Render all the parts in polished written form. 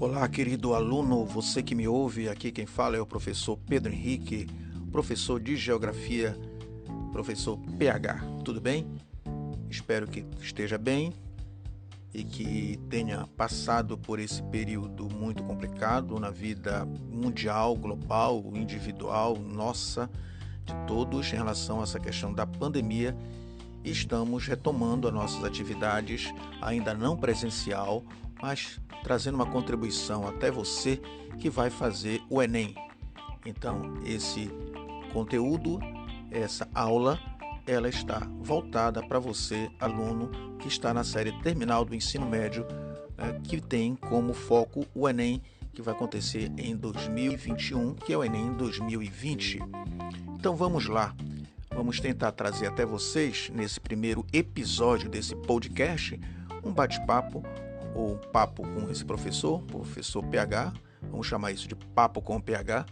Olá, querido aluno, você que me ouve, aqui quem fala é o professor Pedro Henrique, professor de Geografia, professor PH, tudo bem? Espero que esteja bem e que tenha passado por esse período muito complicado na vida mundial, global, individual, nossa, de todos em relação a essa questão da pandemia. Estamos retomando as nossas atividades, ainda não presencial, mas trazendo uma contribuição até você que vai fazer o Enem. Então, esse conteúdo, essa aula, ela está voltada para você, aluno, que está na série terminal do ensino médio, que tem como foco o Enem, que vai acontecer em 2021, que é o Enem 2020. Então, vamos lá. Vamos tentar trazer até vocês, nesse primeiro episódio desse podcast, um bate-papo, ou papo com esse professor PH, vamos chamar isso de papo com o PH,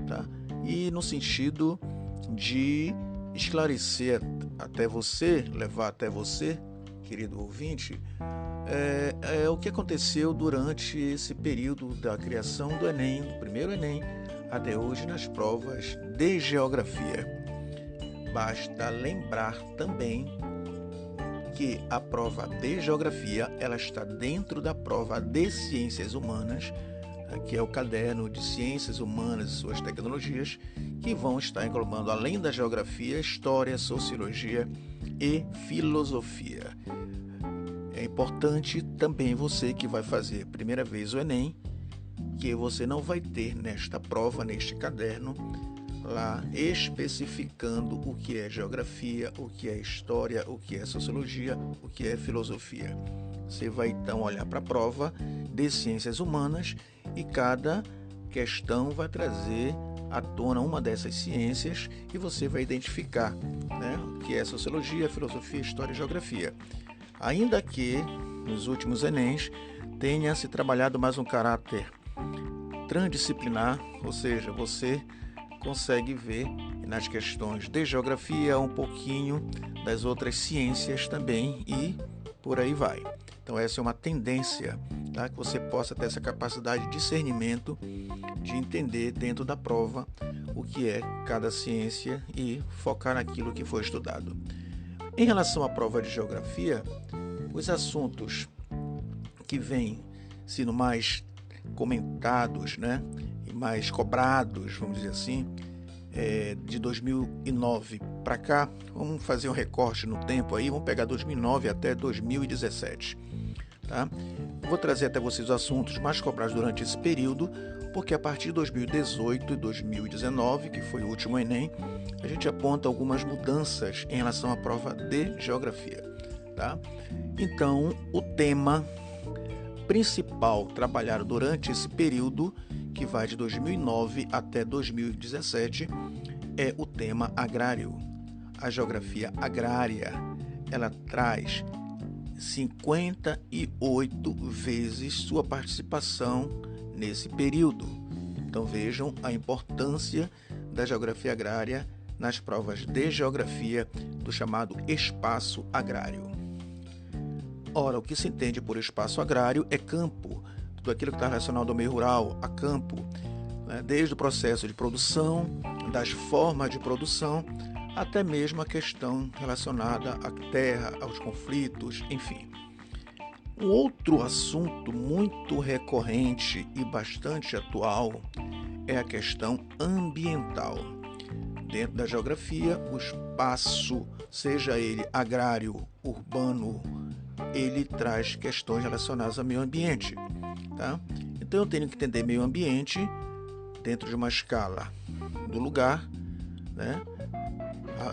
tá? E no sentido de esclarecer até você, levar até você, querido ouvinte, o que aconteceu durante esse período da criação do Enem, do primeiro Enem, até hoje nas provas de Geografia. Basta lembrar também que a prova de Geografia ela está dentro da prova de Ciências Humanas, que é o caderno de Ciências Humanas e suas tecnologias, que vão estar englobando, além da Geografia, História, Sociologia e Filosofia. É importante também você que vai fazer a primeira vez o Enem, que você não vai ter nesta prova, neste caderno, lá especificando o que é geografia, o que é história, o que é sociologia, o que é filosofia. Você vai então olhar para a prova de ciências humanas e cada questão vai trazer à tona uma dessas ciências e você vai identificar, o que é sociologia, filosofia, história e geografia. Ainda que nos últimos Enems tenha se trabalhado mais um caráter transdisciplinar, ou seja, você consegue ver nas questões de geografia um pouquinho das outras ciências também e por aí vai. Então essa é uma tendência, tá? Que você possa ter essa capacidade de discernimento, de entender dentro da prova o que é cada ciência e focar naquilo que foi estudado. Em relação à prova de geografia, os assuntos que vêm sendo mais comentados, e mais cobrados, vamos dizer assim, de 2009 para cá, vamos fazer um recorte no tempo aí, vamos pegar 2009 até 2017, tá? Vou trazer até vocês os assuntos mais cobrados durante esse período, porque a partir de 2018 e 2019, que foi o último Enem, a gente aponta algumas mudanças em relação à prova de geografia, tá? Então, o tema principal trabalhado durante esse período, que vai de 2009 até 2017, é o tema agrário. A geografia agrária, ela traz 58 vezes sua participação nesse período. Então vejam a importância da geografia agrária nas provas de geografia do chamado espaço agrário. Ora, o que se entende por espaço agrário é campo, tudo aquilo que está relacionado ao meio rural, a campo, desde o processo de produção, das formas de produção, até mesmo a questão relacionada à terra, aos conflitos, enfim. Um outro assunto muito recorrente e bastante atual é a questão ambiental. Dentro da geografia, o espaço, seja ele agrário, urbano, ele traz questões relacionadas ao meio ambiente, tá? Então eu tenho que entender meio ambiente dentro de uma escala do lugar,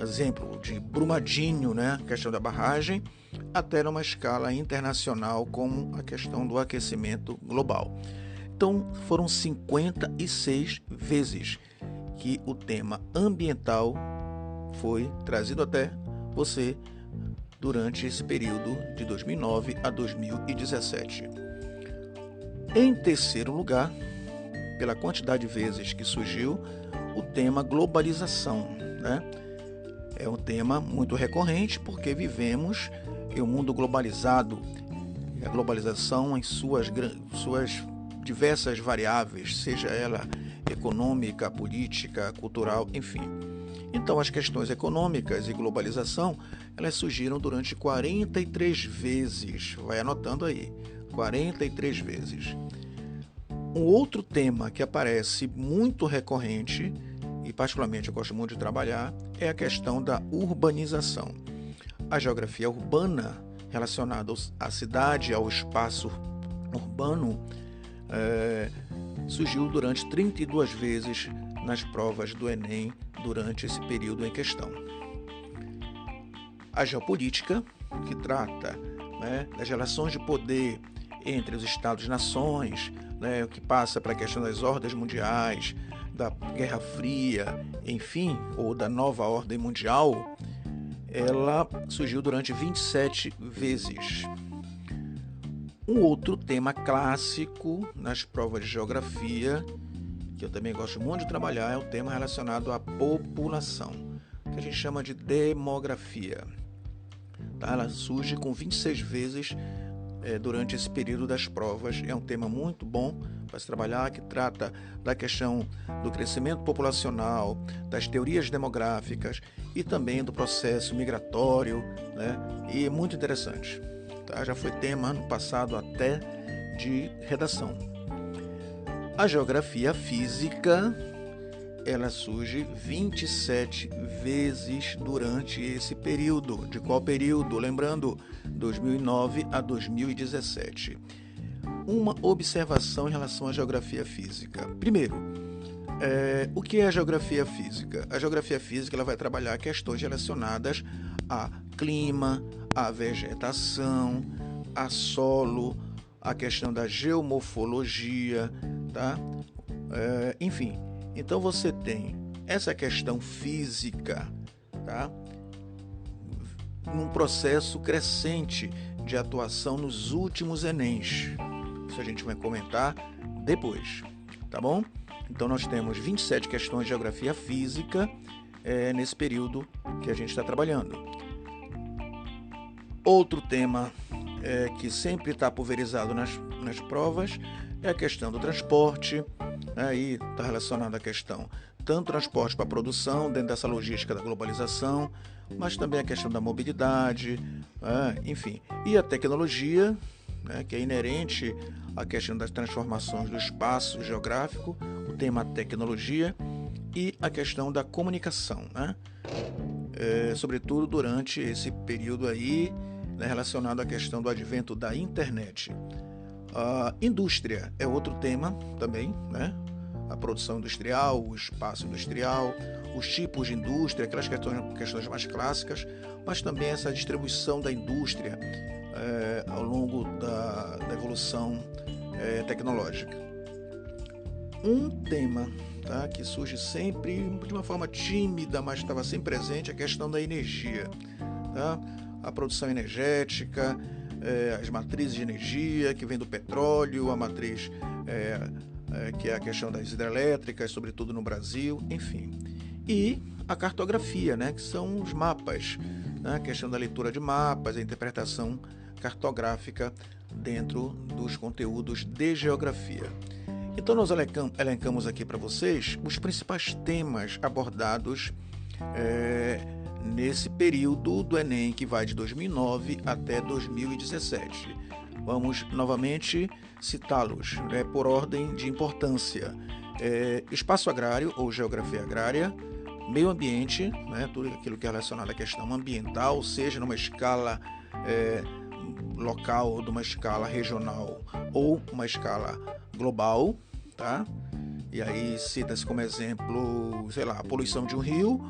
exemplo de Brumadinho, questão da barragem, até numa escala internacional como a questão do aquecimento global. Então foram 56 vezes que o tema ambiental foi trazido até você durante esse período de 2009 a 2017. Em terceiro lugar, pela quantidade de vezes que surgiu, o tema globalização, É um tema muito recorrente porque vivemos em um mundo globalizado. E a globalização em suas diversas variáveis, seja ela econômica, política, cultural, enfim. Então, as questões econômicas e globalização, elas surgiram durante 43 vezes. Vai anotando aí, 43 vezes. Um outro tema que aparece muito recorrente, e particularmente eu gosto muito de trabalhar, é a questão da urbanização. A geografia urbana, relacionada à cidade, ao espaço urbano, surgiu durante 32 vezes nas provas do Enem durante esse período em questão. A geopolítica, que trata, das relações de poder entre os Estados-nações, o que passa para a questão das ordens mundiais, da Guerra Fria, enfim, ou da nova ordem mundial, ela surgiu durante 27 vezes. Um outro tema clássico nas provas de geografia, que eu também gosto muito de trabalhar, é o tema relacionado à população, que a gente chama de demografia. Ela surge com 26 vezes durante esse período das provas. É um tema muito bom para se trabalhar, que trata da questão do crescimento populacional, das teorias demográficas e também do processo migratório, e é muito interessante. Já foi tema ano passado até de redação. A geografia física, ela surge 27 vezes durante esse período. De qual período? Lembrando, 2009 a 2017. Uma observação em relação à geografia física. Primeiro, o que é a geografia física? A geografia física ela vai trabalhar questões relacionadas a clima, a vegetação, a solo, a questão da geomorfologia, tá? Enfim, então você tem essa questão física, tá? Num processo crescente de atuação nos últimos Enems. Isso a gente vai comentar depois, tá bom? Então nós temos 27 questões de geografia física nesse período que a gente está trabalhando. Outro tema que sempre está pulverizado nas provas é a questão do transporte. Aí está relacionado à questão tanto transporte para produção, dentro dessa logística da globalização, mas também a questão da mobilidade, enfim. E a tecnologia, que é inerente à questão das transformações do espaço geográfico, o tema tecnologia, e a questão da comunicação, sobretudo durante esse período aí, relacionado à questão do advento da internet. A indústria é outro tema também, a produção industrial, o espaço industrial, os tipos de indústria, aquelas questões mais clássicas, mas também essa distribuição da indústria ao longo da evolução tecnológica. Um tema que surge sempre de uma forma tímida, mas estava sempre presente, é a questão da energia. A produção energética, as matrizes de energia que vem do petróleo, a matriz que é a questão das hidrelétricas, sobretudo no Brasil, enfim. E a cartografia, que são os mapas, a questão da leitura de mapas, a interpretação cartográfica dentro dos conteúdos de geografia. Então nós elencamos aqui para vocês os principais temas abordados nesse período do Enem, que vai de 2009 até 2017. Vamos novamente citá-los por ordem de importância. Espaço agrário ou geografia agrária, meio ambiente, tudo aquilo que é relacionado à questão ambiental, seja numa escala local, ou numa escala regional ou uma escala global, tá? E aí cita-se como exemplo, a poluição de um rio,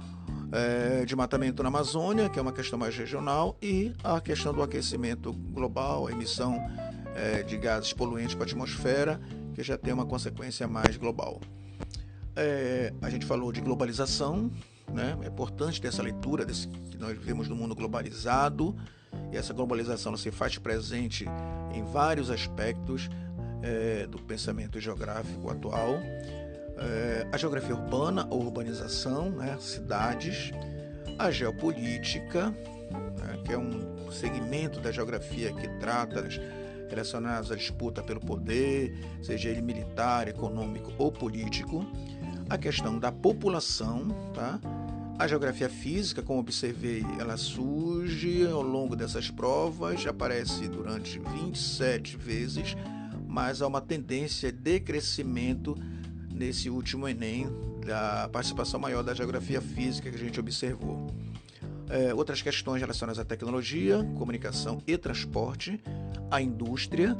desmatamento na Amazônia, que é uma questão mais regional, e a questão do aquecimento global, a emissão de gases poluentes para a atmosfera, que já tem uma consequência mais global. A gente falou de globalização, é importante ter essa leitura que nós vivemos num mundo globalizado, e essa globalização se faz presente em vários aspectos do pensamento geográfico atual. A geografia urbana ou urbanização, cidades, a geopolítica, que é um segmento da geografia que trata das relacionadas à disputa pelo poder, seja ele militar, econômico ou político. A questão da população, tá? A geografia física, como observei, ela surge ao longo dessas provas, aparece durante 27 vezes, mas há uma tendência de crescimento nesse último Enem, da participação maior da geografia física que a gente observou. Outras questões relacionadas à tecnologia, comunicação e transporte, a indústria,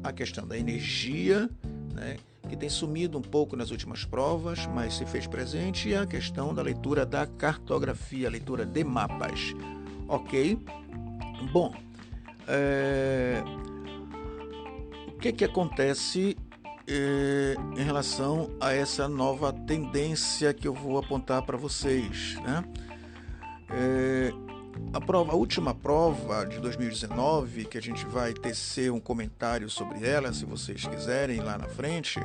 a questão da energia, né, que tem sumido um pouco nas últimas provas, mas se fez presente, e a questão da leitura da cartografia, leitura de mapas. Ok? Bom, o que acontece em relação a essa nova tendência que eu vou apontar para vocês, né? A última prova de 2019, que a gente vai tecer um comentário sobre ela, se vocês quiserem, lá na frente,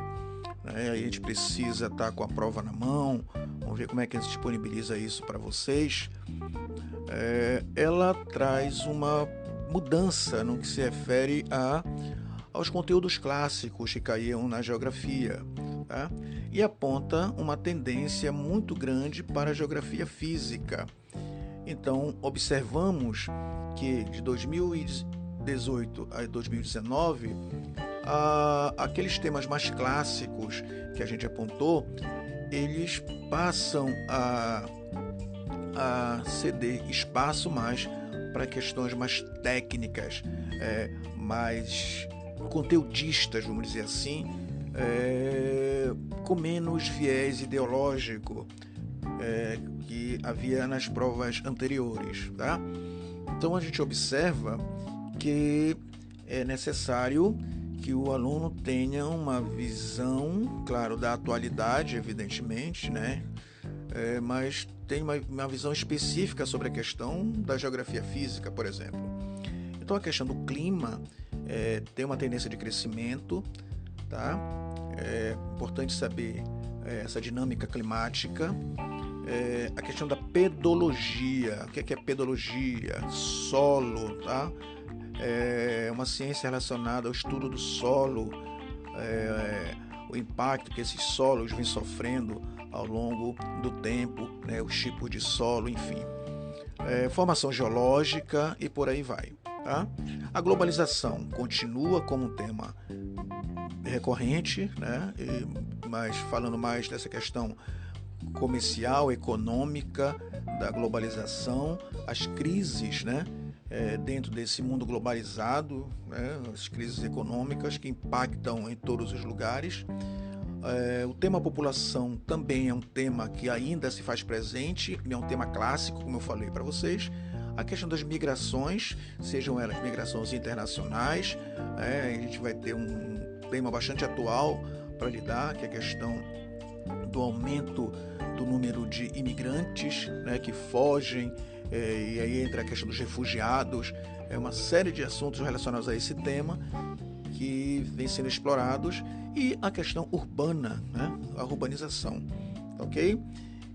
né? A gente precisa estar com a prova na mão, vamos ver como é que a gente disponibiliza isso para vocês. Ela traz uma mudança no que se refere aos conteúdos clássicos que caíam na geografia, tá? E aponta uma tendência muito grande para a geografia física. Então, observamos que de 2018 a 2019, aqueles temas mais clássicos que a gente apontou, eles passam a ceder espaço mais para questões mais técnicas, mais conteudistas, vamos dizer assim, com menos viés ideológico que havia nas provas anteriores, tá? Então a gente observa que é necessário que o aluno tenha uma visão, claro, da atualidade, evidentemente, né? Mas tem uma visão específica sobre a questão da geografia física, por exemplo. Então a questão do clima tem uma tendência de crescimento, tá? É importante saber essa dinâmica climática. A questão da pedologia. O que é pedologia? Solo, tá? É uma ciência relacionada ao estudo do solo, o impacto que esses solos vêm sofrendo ao longo do tempo, né? Os tipos de solo, enfim. Formação geológica e por aí vai, tá? A globalização continua como um tema recorrente, né? Mas falando mais dessa questão comercial, econômica, da globalização, as crises, né? Dentro desse mundo globalizado, né? As crises econômicas que impactam em todos os lugares. O tema população também é um tema que ainda se faz presente, é um tema clássico, como eu falei para vocês. A questão das migrações, sejam elas migrações internacionais, a gente vai ter um tema bastante atual para lidar, que é a questão do aumento do número de imigrantes, né, que fogem, e aí entra a questão dos refugiados, uma série de assuntos relacionados a esse tema que vem sendo explorados, e a questão urbana, né, a urbanização, ok?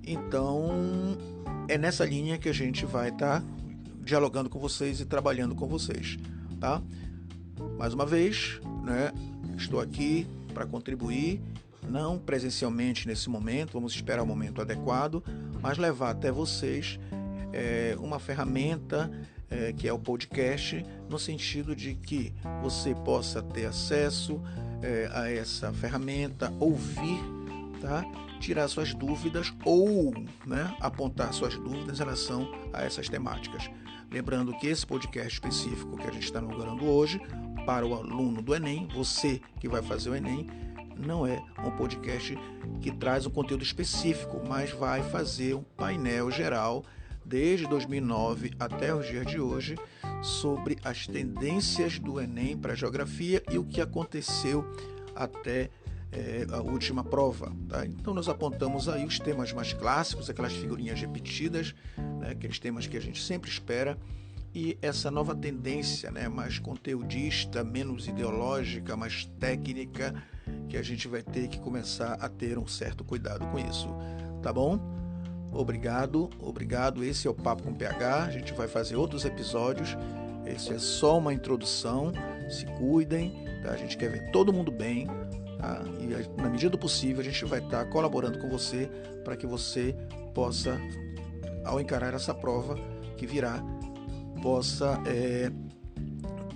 Então, é nessa linha que a gente vai estar dialogando com vocês e trabalhando com vocês, tá? Mais uma vez, né, estou aqui para contribuir, não presencialmente nesse momento, vamos esperar o momento adequado, mas levar até vocês uma ferramenta que é o podcast, no sentido de que você possa ter acesso a essa ferramenta, ouvir, tá? Tirar suas dúvidas ou, né, apontar suas dúvidas em relação a essas temáticas. Lembrando que esse podcast específico que a gente está inaugurando hoje, para o aluno do Enem, você que vai fazer o Enem, não é um podcast que traz um conteúdo específico, mas vai fazer um painel geral desde 2009 até os dias de hoje sobre as tendências do Enem para a geografia e o que aconteceu até a última prova, tá? Então nós apontamos aí os temas mais clássicos, aquelas figurinhas repetidas, né, aqueles temas que a gente sempre espera, e essa nova tendência, né, mais conteudista, menos ideológica, mais técnica, que a gente vai ter que começar a ter um certo cuidado com isso, tá bom? Obrigado. Esse é o Papo com PH. A gente vai fazer outros episódios Esse é só uma introdução. Se cuidem, tá? A gente quer ver todo mundo bem, tá? E na medida do possível a gente vai estar colaborando com você para que você possa, ao encarar essa prova que virá, possa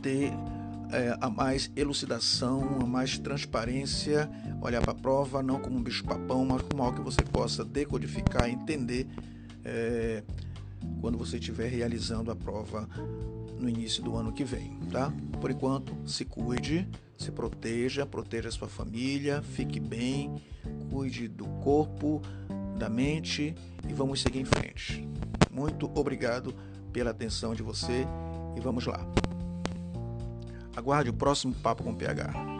ter a mais elucidação, a mais transparência, olhar para a prova não como um bicho-papão, mas como algo que você possa decodificar e entender quando você estiver realizando a prova no início do ano que vem, tá? Por enquanto, se cuide, se proteja a sua família, fique bem, cuide do corpo, da mente e vamos seguir em frente. Muito obrigado pela atenção de você e vamos lá. Aguarde o próximo Papo com PH.